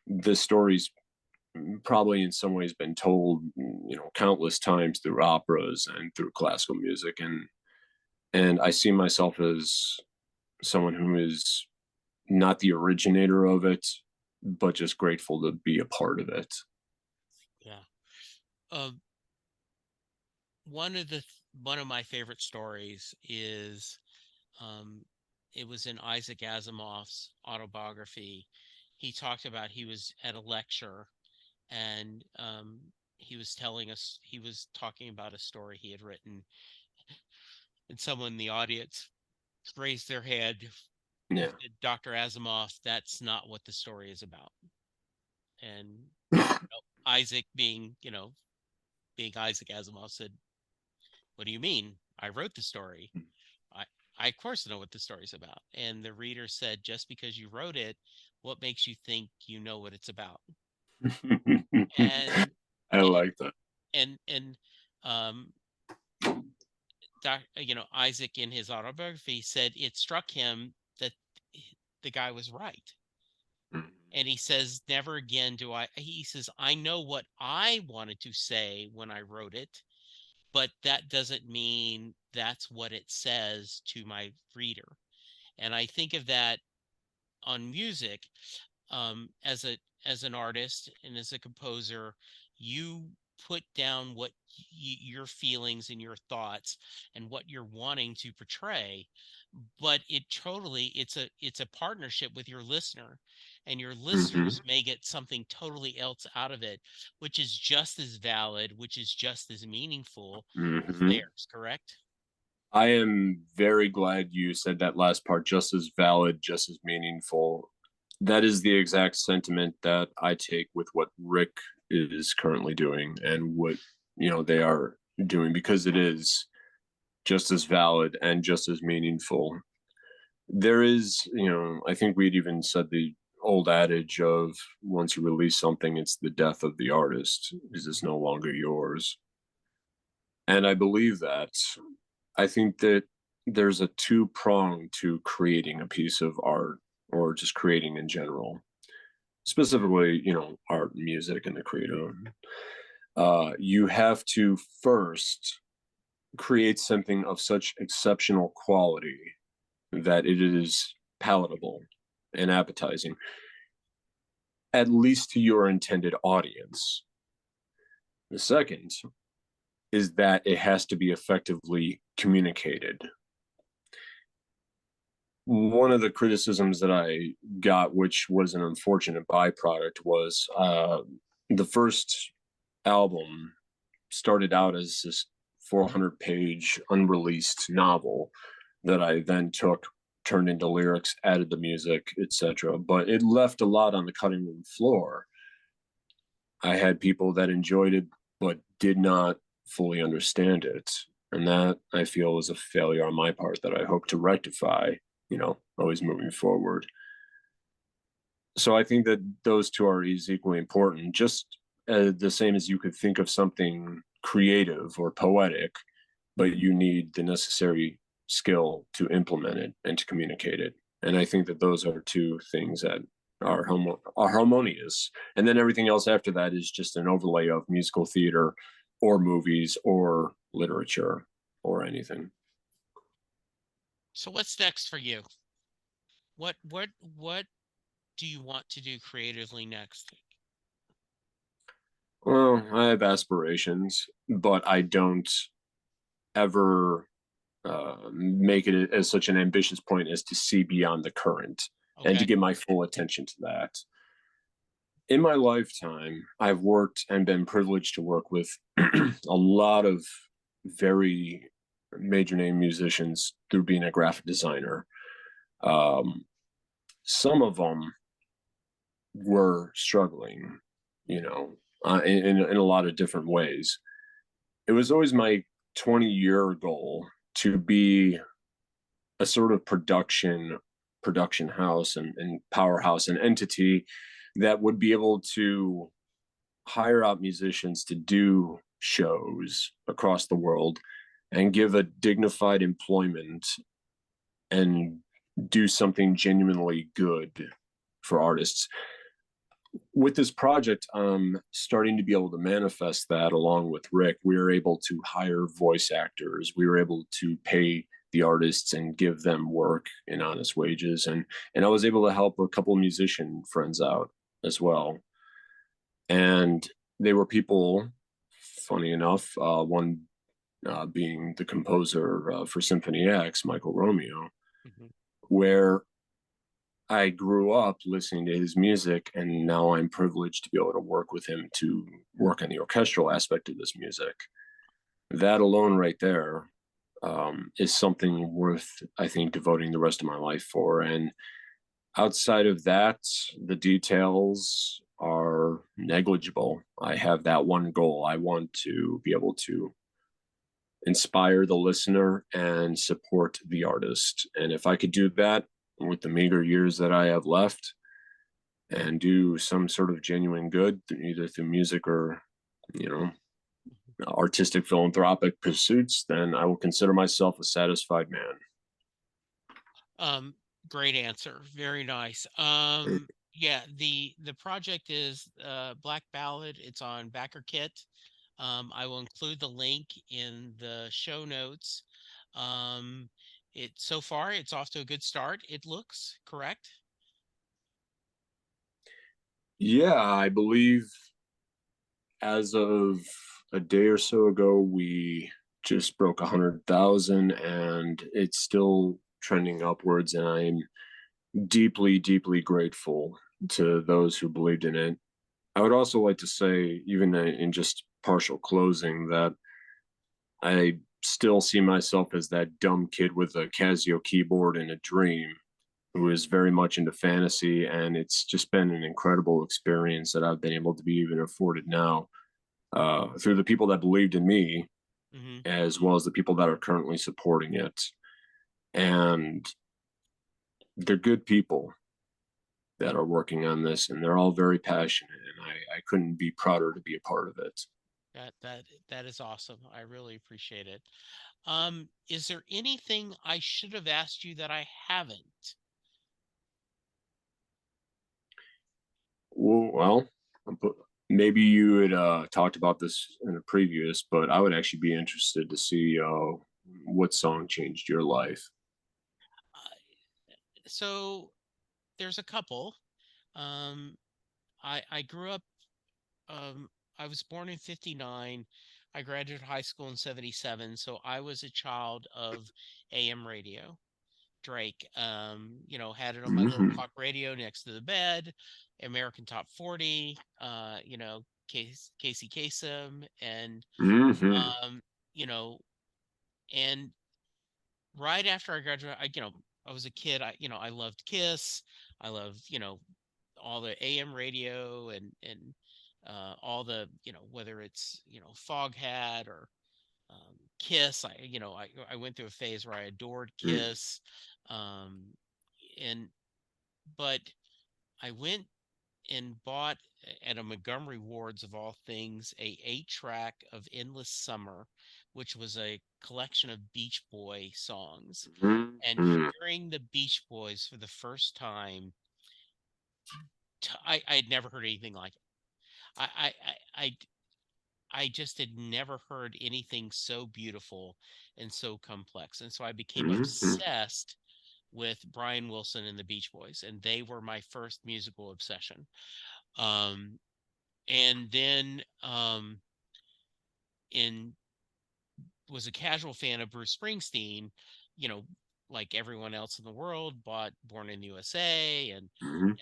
[SPEAKER 1] The story's probably in some ways been told, countless times through operas and through classical music, and I see myself as someone who is not the originator of it, but just grateful to be a part of it.
[SPEAKER 2] Yeah. Um, one of my favorite stories is um, it was in Isaac Asimov's autobiography. He talked about he was at a lecture and he was telling us, he was talking about a story he had written, and someone in the audience raised their hand and
[SPEAKER 1] Yeah.
[SPEAKER 2] said, Dr. Asimov, that's not what the story is about. And Isaac, being Isaac Asimov, said, what do you mean? I wrote the story. I, I of course know what the story's about. And the reader said, just because you wrote it, what makes you think you know what it's about? And
[SPEAKER 1] I like that.
[SPEAKER 2] and um Isaac in his autobiography said it struck him that the guy was right. And he says, never again he says, I know what I wanted to say when I wrote it, but that doesn't mean that's what it says to my reader. And I think of that on music, as an artist and as a composer, you put down what your feelings and your thoughts and what you're wanting to portray, but it's a partnership with your listener, and your
[SPEAKER 1] Mm-hmm.
[SPEAKER 2] listeners may get something totally else out of it, which is just as valid, which is just as meaningful as
[SPEAKER 1] Mm-hmm.
[SPEAKER 2] theirs. Correct?
[SPEAKER 1] I am very glad you said that last part, just as valid, just as meaningful. That is the exact sentiment that I take with what Rick is currently doing and what, they are doing, because it is just as valid and just as meaningful. There is, I think we'd even said the old adage of once you release something, it's the death of the artist because it's no longer yours. And I believe that. I think that there's a two prong to creating a piece of art or just creating in general, specifically, art, music, and the creative. You have to first create something of such exceptional quality that it is palatable and appetizing, at least to your intended audience. The second is that it has to be effectively communicated. One of the criticisms that I got, which was an unfortunate byproduct, was the first album started out as this 400-page unreleased novel that I then turned into lyrics, added the music, etc. But it left a lot on the cutting room floor. I had people that enjoyed it but did not fully understand it. And that, I feel, is a failure on my part that I hope to rectify, always moving forward. So I think that those two are equally important, just the same as you could think of something creative or poetic, but you need the necessary skill to implement it and to communicate it. And I think that those are two things that are harmonious. And then everything else after that is just an overlay of musical theater or movies or literature or anything.
[SPEAKER 2] So what's next for you? What do you want to do creatively next?
[SPEAKER 1] Well, I have aspirations, but I don't ever make it as such an ambitious point as to see beyond the current and to
[SPEAKER 2] Okay.
[SPEAKER 1] give my full attention to that. In my lifetime, I've worked and been privileged to work with a lot of very major name musicians through being a graphic designer. Um, some of them were struggling, in a lot of different ways. It was always my 20-year goal to be a sort of production house and powerhouse and entity that would be able to hire out musicians to do shows across the world and give a dignified employment and do something genuinely good for artists. With this project, I'm starting to be able to manifest that along with Rick. We were able to hire voice actors. We were able to pay the artists and give them work in honest wages. And I was able to help a couple of musician friends out as well. And they were people, funny enough, one being the composer for Symphony X, Michael Romeo,
[SPEAKER 2] Mhm.
[SPEAKER 1] where I grew up listening to his music, and now I'm privileged to be able to work with him to work on the orchestral aspect of this music. That alone, right there, is something worth, I think, devoting the rest of my life for. And outside of that, the details are negligible. I have that one goal. I want to be able to inspire the listener and support the artist. And if I could do that with the meager years that I have left and do some sort of genuine good, either through music or, you know, artistic philanthropic pursuits, then I will consider myself a satisfied man.
[SPEAKER 2] Um, Great answer. Very nice. Yeah, the project is Black Ballad. It's on Backerkit. I will include the link in the show notes. Um, it so far it's off to a good start. It looks correct.
[SPEAKER 1] Yeah, I believe as of a day or so ago, we just broke 100,000, and it's still trending upwards. And I'm deeply, deeply grateful to those who believed in it. I would also like to say, even in just partial closing, that I still see myself as that dumb kid with a Casio keyboard and a dream who is very much into fantasy. And it's just been an incredible experience that I've been able to be even afforded now through the people that believed in me,
[SPEAKER 2] Hmm.
[SPEAKER 1] as well as the people that are currently supporting it. And they're good people that are working on this, and they're all very passionate. And I couldn't be prouder to be a part of it.
[SPEAKER 2] That is awesome. I really appreciate it. Is there anything I should have asked you that I haven't?
[SPEAKER 1] Well, maybe you had talked about this in a previous, but I would actually be interested to see what song changed your life.
[SPEAKER 2] So there's a couple. Um, I grew up. Um, I was born in '59. I graduated high school in '77. So I was a child of AM radio. Drake, had it on my little
[SPEAKER 1] Mm-hmm.
[SPEAKER 2] clock radio next to the bed. American Top 40. Casey Kasem, and
[SPEAKER 1] Mm-hmm.
[SPEAKER 2] um, you know, and right after I graduated, I was a kid. I loved Kiss. I loved, all the AM radio and all the, whether it's, Foghat or Kiss. I went through a phase where I adored Kiss. Um, and but I went and bought at a Montgomery Ward's of all things a 8-track of Endless Summer, which was a collection of Beach Boy songs. And
[SPEAKER 1] Mm-hmm.
[SPEAKER 2] hearing the Beach Boys for the first time, I had never heard anything like it. I I I I I just had never heard anything so beautiful and so complex. And so I became
[SPEAKER 1] Mm-hmm.
[SPEAKER 2] obsessed with Brian Wilson and the Beach Boys, and they were my first musical obsession. Um, and then in was a casual fan of Bruce Springsteen, you know, like everyone else in the world, bought Born in the USA
[SPEAKER 1] Mm-hmm.
[SPEAKER 2] and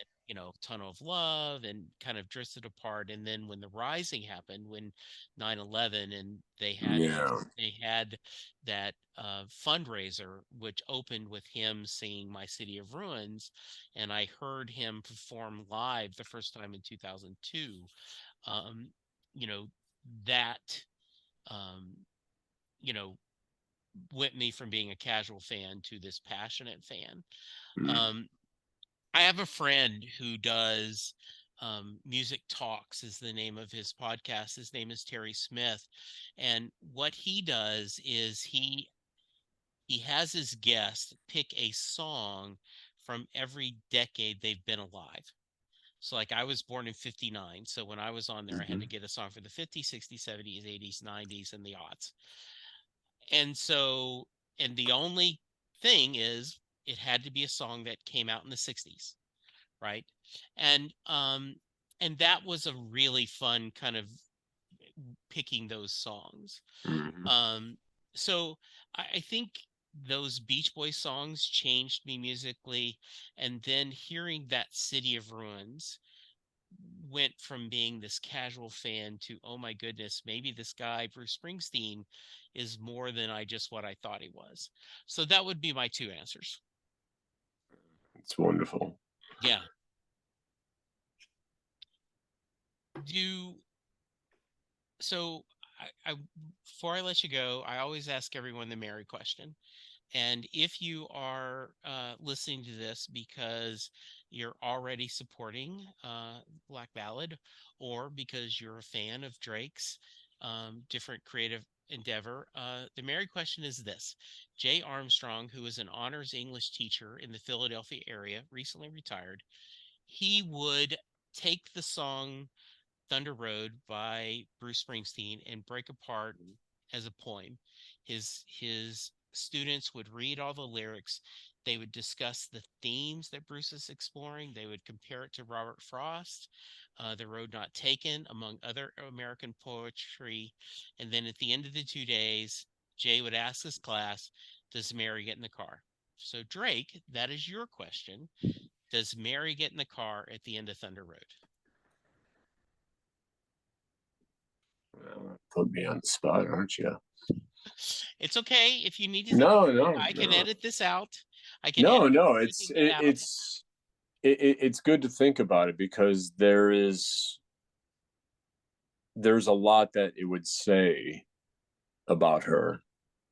[SPEAKER 2] Tunnel of Love, and kind of drifted apart. And then when the Rising happened, when 9/11, and
[SPEAKER 1] Yeah.
[SPEAKER 2] they had that fundraiser, which opened with him singing My City of Ruins, and I heard him perform live the first time in 2002. Um, you know, that um, you know, went me from being a casual fan to this passionate fan.
[SPEAKER 1] Mm-hmm.
[SPEAKER 2] Um, I have a friend who does Music Talks is the name of his podcast. His name is Terry Smith, and what he does is he has his guests pick a song from every decade they've been alive. So like I was born in '59, so when I was on there, I had to get a song for the '50s, '60s, '70s, '80s, '90s, and the aughts. And so, and the only thing is, it had to be a song that came out in the '60s, right? And and that was a really fun kind of picking those songs.
[SPEAKER 1] Mm-hmm.
[SPEAKER 2] Um, so I think those Beach Boys songs changed me musically. And then hearing that City of Ruins went from being this casual fan to, oh my goodness, maybe this guy, Bruce Springsteen, is more than what I thought he was. So that would be my two answers.
[SPEAKER 1] It's wonderful.
[SPEAKER 2] Yeah. Do so I before I let you go, I always ask everyone the Mary question. And if you are listening to this because you're already supporting Black Ballad, or because you're a fan of Drake's different creative endeavor, the Mary question is this. Jay Armstrong, who is an honors English teacher in the Philadelphia area, recently retired, he would take the song Thunder Road by Bruce Springsteen and break apart as a poem. His students would read all the lyrics. They would discuss the themes that Bruce is exploring. They would compare it to Robert Frost, The Road Not Taken, among other American poetry. And then at the end of the 2 days, Jay would ask his class, does Mary get in the car? So, Drake, that is your question. Does Mary get in the car at the end of Thunder Road?
[SPEAKER 1] Put me on the spot, aren't you?
[SPEAKER 2] It's okay if you need to think
[SPEAKER 1] No,
[SPEAKER 2] about it.
[SPEAKER 1] no,
[SPEAKER 2] I can
[SPEAKER 1] no,
[SPEAKER 2] edit this out. I can
[SPEAKER 1] no,
[SPEAKER 2] edit
[SPEAKER 1] no.
[SPEAKER 2] taking it out.
[SPEAKER 1] It's good to think about it, because there's a lot that it would say about her,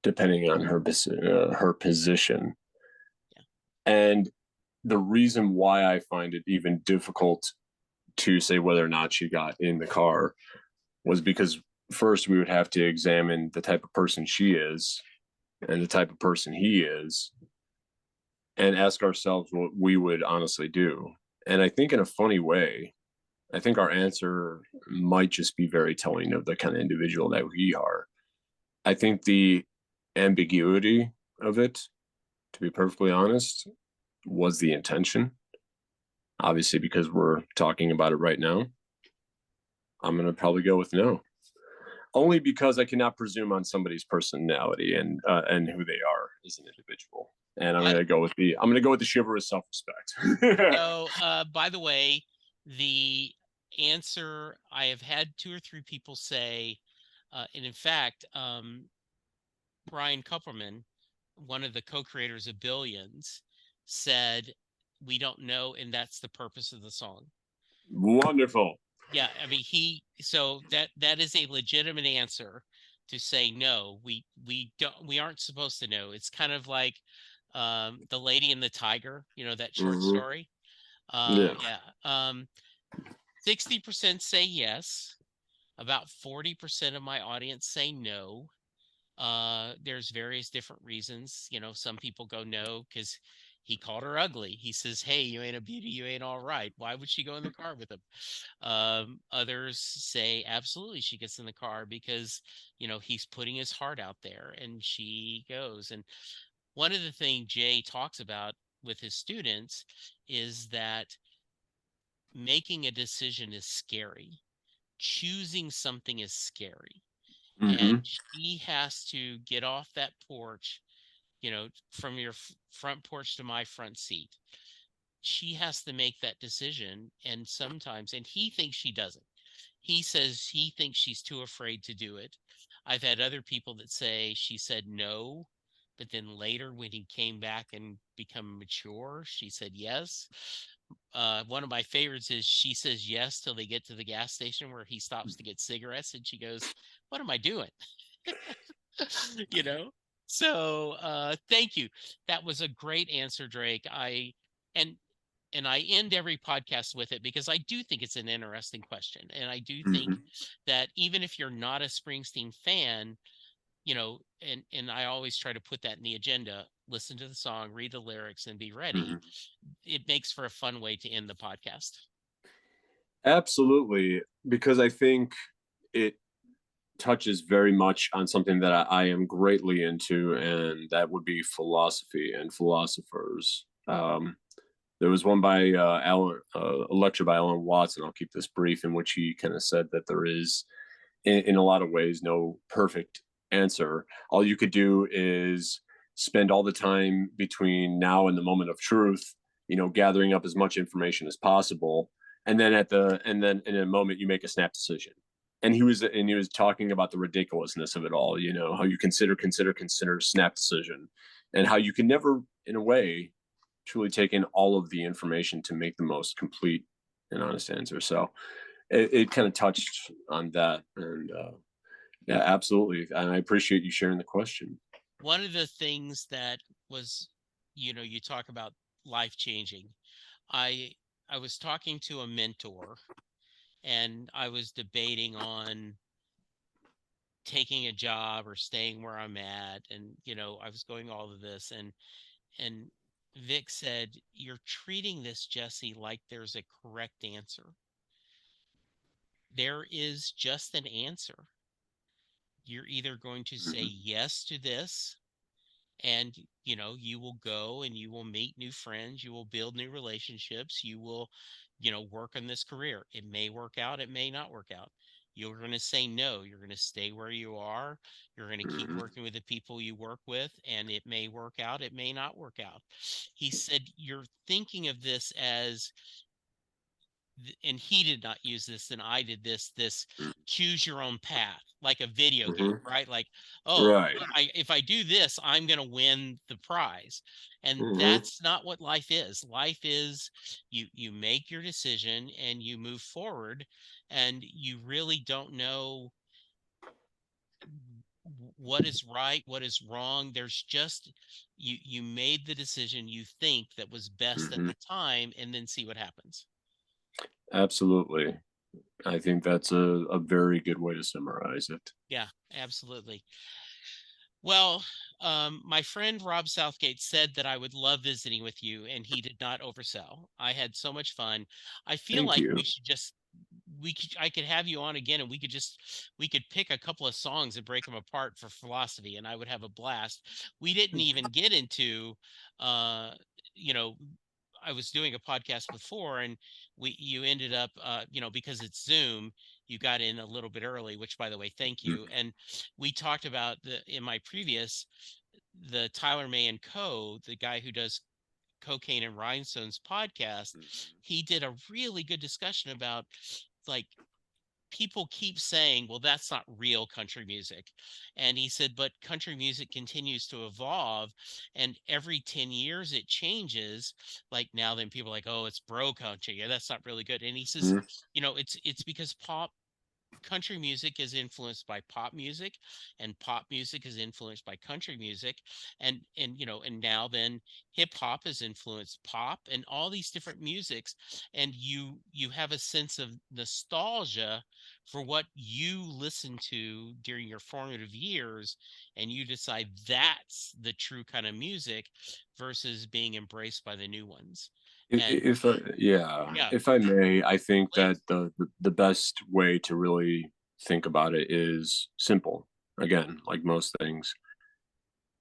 [SPEAKER 1] depending on her position.
[SPEAKER 2] Yeah.
[SPEAKER 1] And the reason why I find it even difficult to say whether or not she got in the car was because first we would have to examine the type of person she is and the type of person he is, and ask ourselves what we would honestly do. And I think in a funny way, I think our answer might just be very telling of the kind of individual that we are. I think the ambiguity of it, to be perfectly honest, was the intention. Obviously, because we're talking about it right now, I'm going to probably go with no. Only because I cannot presume on somebody's personality and who they are as an individual. And I'm
[SPEAKER 2] I
[SPEAKER 1] going to go with the chivalrous self-respect.
[SPEAKER 2] so by the way, the answer I have had two or three people say, and in fact, Brian Kupperman, one of the co-creators of Billions, said we don't know, and that's the purpose of the song.
[SPEAKER 1] Wonderful.
[SPEAKER 2] Yeah, I mean so that is a legitimate answer to say no, we aren't supposed to know. It's kind of like The Lady and the Tiger, that short
[SPEAKER 1] Mm-hmm.
[SPEAKER 2] story.
[SPEAKER 1] Yeah.
[SPEAKER 2] Yeah. 60% say yes. About 40% of my audience say no. There's various different reasons. Some people go no because he called her ugly. He says, hey, you ain't a beauty, you ain't all right. Why would she go in the car with him? Others say absolutely she gets in the car because he's putting his heart out there, and she goes. And one of the things Jay talks about with his students is that making a decision is scary. Choosing something is scary. And
[SPEAKER 1] Mm-hmm.
[SPEAKER 2] she has to get off that porch, from your front porch to my front seat. She has to make that decision. And sometimes, and he thinks she doesn't. He says he thinks she's too afraid to do it. I've had other people that say she said no, but then later when he came back and become mature, she said yes. One of my favorites is she says yes till they get to the gas station where he stops to get cigarettes, and she goes, what am I doing? you know so thank you. That was a great answer, Drake. And I end every podcast with it because I do think it's an interesting question, and I do think
[SPEAKER 1] Mm-hmm.
[SPEAKER 2] that even if you're not a Springsteen fan, and I always try to put that in the agenda: listen to the song, read the lyrics, and be ready.
[SPEAKER 1] Mm-hmm.
[SPEAKER 2] It makes for a fun way to end the podcast.
[SPEAKER 1] Absolutely, because I think it touches very much on something that I am greatly into, and that would be philosophy and philosophers. There was one by a lecture by Alan Watson. I'll keep this brief, in which he kind of said that there is, in a lot of ways, no perfect answer. All you could do is spend all the time between now and the moment of truth, gathering up as much information as possible, and then in a moment you make a snap decision. And he was talking about the ridiculousness of it all, how you consider snap decision, and how you can never, in a way, truly take in all of the information to make the most complete and honest answer. So it kind of touched on that, and yeah, absolutely. And I appreciate you sharing the question.
[SPEAKER 2] One of the things that was, you talk about life changing. I I was talking to a mentor, and I was debating on taking a job or staying where I'm at, and I was going all of this, and Vic said, "You're treating this, Jesse, like there's a correct answer. There is just an answer. You're either going to say
[SPEAKER 1] Mhm.
[SPEAKER 2] yes to this, and you will go and you will meet new friends, you will build new relationships, you will work on this career. It may work out, it may not work out. You're going to say no, you're going to stay where you are, you're going to keep
[SPEAKER 1] Mhm.
[SPEAKER 2] working with the people you work with, and it may work out, it may not work out." He said, "You're thinking of this as," and he did not use this, and I did this choose your own path, like a video game,
[SPEAKER 1] Mhm.
[SPEAKER 2] right? Like, oh,
[SPEAKER 1] Right.
[SPEAKER 2] if I do this, I'm going to win the prize. And
[SPEAKER 1] Mhm.
[SPEAKER 2] that's not what life is. Life is, you make your decision and you move forward, and you really don't know what is right, what is wrong. There's just, you made the decision you think that was best at
[SPEAKER 1] Mhm.
[SPEAKER 2] the time, and then see what happens.
[SPEAKER 1] Absolutely. I think that's a very good way to summarize it.
[SPEAKER 2] Yeah, absolutely. Well, my friend Rob Southgate said that I would love visiting with you, and he did not oversell. I had so much fun. I feel
[SPEAKER 1] Thank
[SPEAKER 2] like
[SPEAKER 1] you.
[SPEAKER 2] I could have you on again, and we could pick a couple of songs and break them apart for philosophy, and I would have a blast. We didn't even get into, uh, you know, I was doing a podcast before, and you ended up, because it's Zoom, you got in a little bit early, which, by the way, thank
[SPEAKER 1] Mhm.
[SPEAKER 2] you. And we talked about in my previous, the Tyler May and Co., the guy who does Cocaine and Rhinestones podcast.
[SPEAKER 1] Mhm.
[SPEAKER 2] He did a really good discussion about, like, people keep saying, well, that's not real country music. And he said, but country music continues to evolve, and every 10 years it changes. Like, now then people are like, oh, it's bro country. Yeah, that's not really good. And he says,
[SPEAKER 1] Mhm.
[SPEAKER 2] it's because country music is influenced by pop music, and pop music is influenced by country music, and now then hip hop is influenced pop, and all these different musics. And you have a sense of nostalgia for what you listened to during your formative years, and you decide that's the true kind of music versus being embraced by the new ones. And
[SPEAKER 1] Yeah,
[SPEAKER 2] yeah,
[SPEAKER 1] if I may, I think that
[SPEAKER 2] please.
[SPEAKER 1] the best way to really think about it is simple. Again, like most things,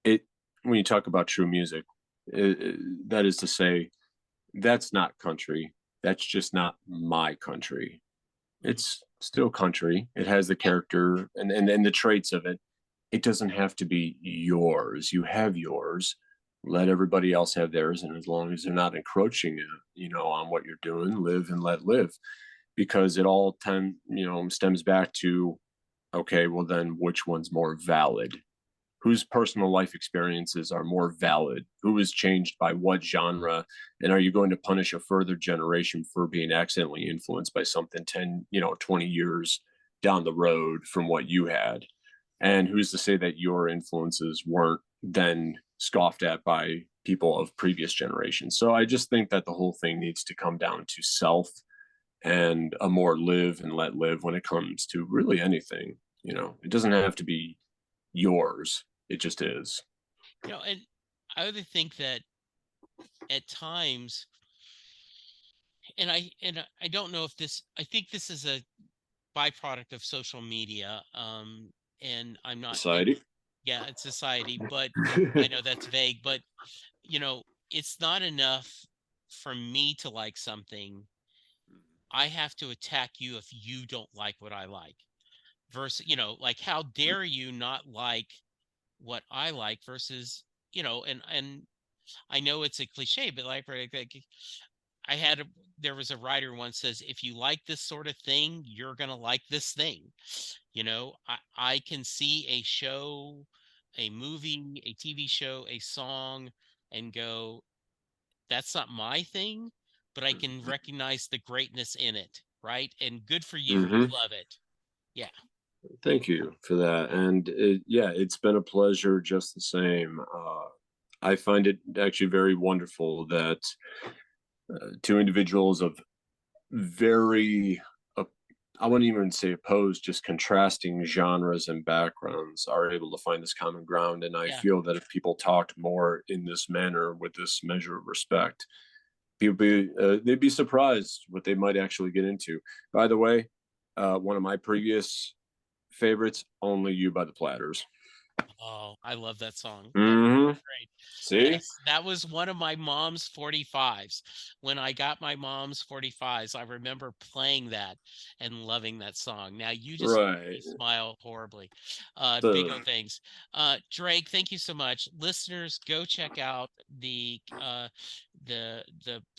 [SPEAKER 1] it when you talk about true music, that is to say, that's not country. That's just not my country.
[SPEAKER 2] Mhm.
[SPEAKER 1] It's still country. It has the
[SPEAKER 2] Yeah.
[SPEAKER 1] character and the traits of it. It doesn't have to be yours. You have yours. Let everybody else have theirs, and as long as they're not encroaching, on what you're doing, live and let live. Because it all stems back to, okay, well then, which one's more valid? Whose personal life experiences are more valid? Who is changed by what genre? And are you going to punish a further generation for being accidentally influenced by something 10, 20 years down the road from what you had? And who's to say that your influences weren't then scoffed at by people of previous generations? So I just think that the whole thing needs to come down to self and a more live and let live when it comes to really anything. It doesn't have to be yours. It just is.
[SPEAKER 2] And I would think that at times, and I don't know if this, I think this is a byproduct of social media, and I'm not, and
[SPEAKER 1] Society.
[SPEAKER 2] yeah, it's society, but I know that's vague, but you know it's not enough for me to like something. I have to attack you if you don't like what I like, versus, like, how dare you not like what I like, versus, and I know it's a cliche, but like there was a writer once says, if you like this sort of thing, you're gonna like this thing. I can see a show, a movie, a TV show, a song, and go, that's not my thing, but I can recognize the greatness in it, right? And good for you. You
[SPEAKER 1] Hmm.
[SPEAKER 2] love it. Yeah.
[SPEAKER 1] Thank you for that. And yeah, it's been a pleasure just the same. I find it actually very wonderful that two individuals of very, uh, I wouldn't even say opposed, just contrasting genres and backgrounds are able to find this common ground. And I
[SPEAKER 2] Yeah.
[SPEAKER 1] feel that if people talked more in this manner with this measure of respect, they'd be surprised what they might actually get into. By the way, one of my previous favorites, "Only You" by the Platters.
[SPEAKER 2] Oh, I love that song. That's
[SPEAKER 1] Hmm.
[SPEAKER 2] great.
[SPEAKER 1] See?
[SPEAKER 2] Yes, that was one of my mom's 45s. When I got my mom's 45s, I remember playing that and loving that song. Now you just made me
[SPEAKER 1] Right.
[SPEAKER 2] smile horribly. Big
[SPEAKER 1] So
[SPEAKER 2] O things. Drake, thank you so much. Listeners, go check out the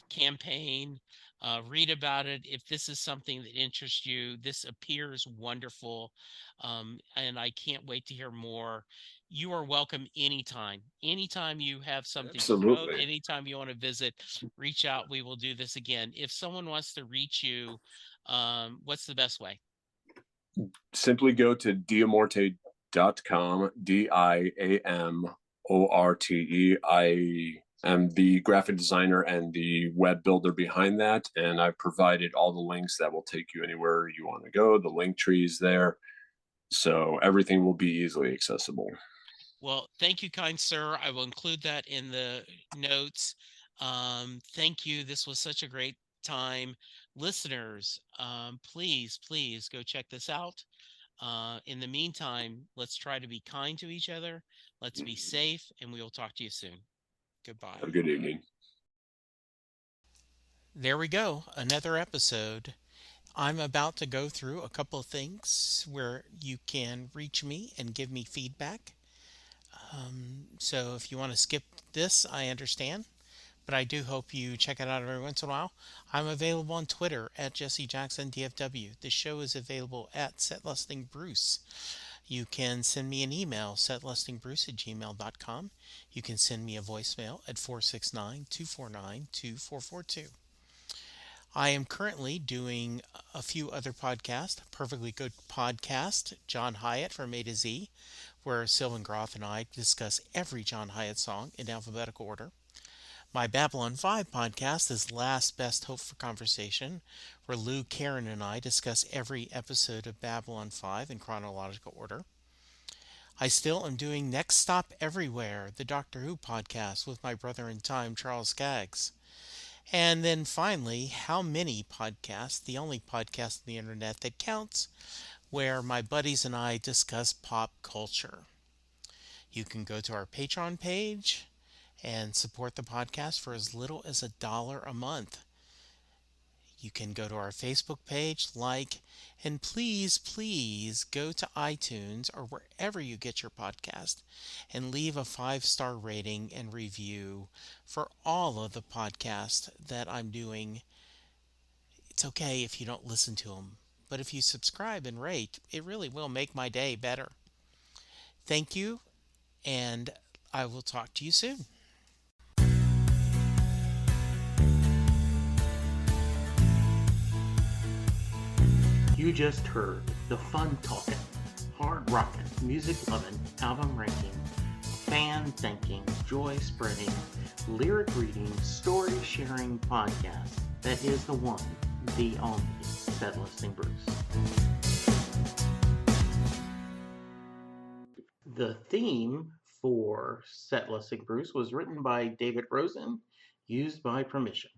[SPEAKER 2] campaign. Read about it. If this is something that interests you, this appears wonderful. And I can't wait to hear more. You are welcome anytime. Anytime you have something to promote,
[SPEAKER 1] absolutely.
[SPEAKER 2] anytime you want to visit, reach out. We will do this again. If someone wants to reach you, what's the best way?
[SPEAKER 1] Simply go to diamorte.com, Diamorte. I am the graphic designer and the web builder behind that. And I've provided all the links that will take you anywhere you want to go. The link tree is there. So everything will be easily accessible.
[SPEAKER 2] Well, thank you, kind sir. I will include that in the notes. Thank you. This was such a great time. Listeners, please, please go check this out. In the meantime, let's try to be kind to each other. Let's be safe, and we will talk to you soon.
[SPEAKER 1] Have
[SPEAKER 2] Goodbye.
[SPEAKER 1] a good evening.
[SPEAKER 2] There we go, another episode. I'm about to go through a couple of things where you can reach me and give me feedback. So if you want to skip this, I understand. But I do hope you check it out every once in a while. I'm available on Twitter at Jesse Jackson DFW. The show is available at setlistingbruce. You can send me an email, setlistingbruce@gmail.com. You can send me a voicemail at 469-249-2442. I am currently doing a few other podcasts. Perfectly Good Podcast, John Hyatt from A to Z, where Sylvan Groth and I discuss every John Hyatt song in alphabetical order. My Babylon 5 podcast is Last Best Hope for Conversation, where Lou, Karen, and I discuss every episode of Babylon 5 in chronological order. I still am doing Next Stop Everywhere, the Doctor Who podcast with my brother in time, Charles Skaggs. And then finally, How Many Podcasts, the only podcast on the internet that counts, where my buddies and I discuss pop culture. You can go to our Patreon page and support the podcast for as little as $1 a month. You can go to our Facebook page, like, and please, please go to iTunes or wherever you get your podcast and leave a 5-star rating and review for all of the podcasts that I'm doing. It's okay if you don't listen to them, but if you subscribe and rate, it really will make my day better. Thank you, and I will talk to you soon.
[SPEAKER 3] You just heard the fun talking, hard rocking, music loving, album ranking, fan thinking, joy spreading, lyric reading, story sharing podcast that is the one, the only, Set Listing Bruce. The theme for Set Listing Bruce was written by David Rosen, used by permission.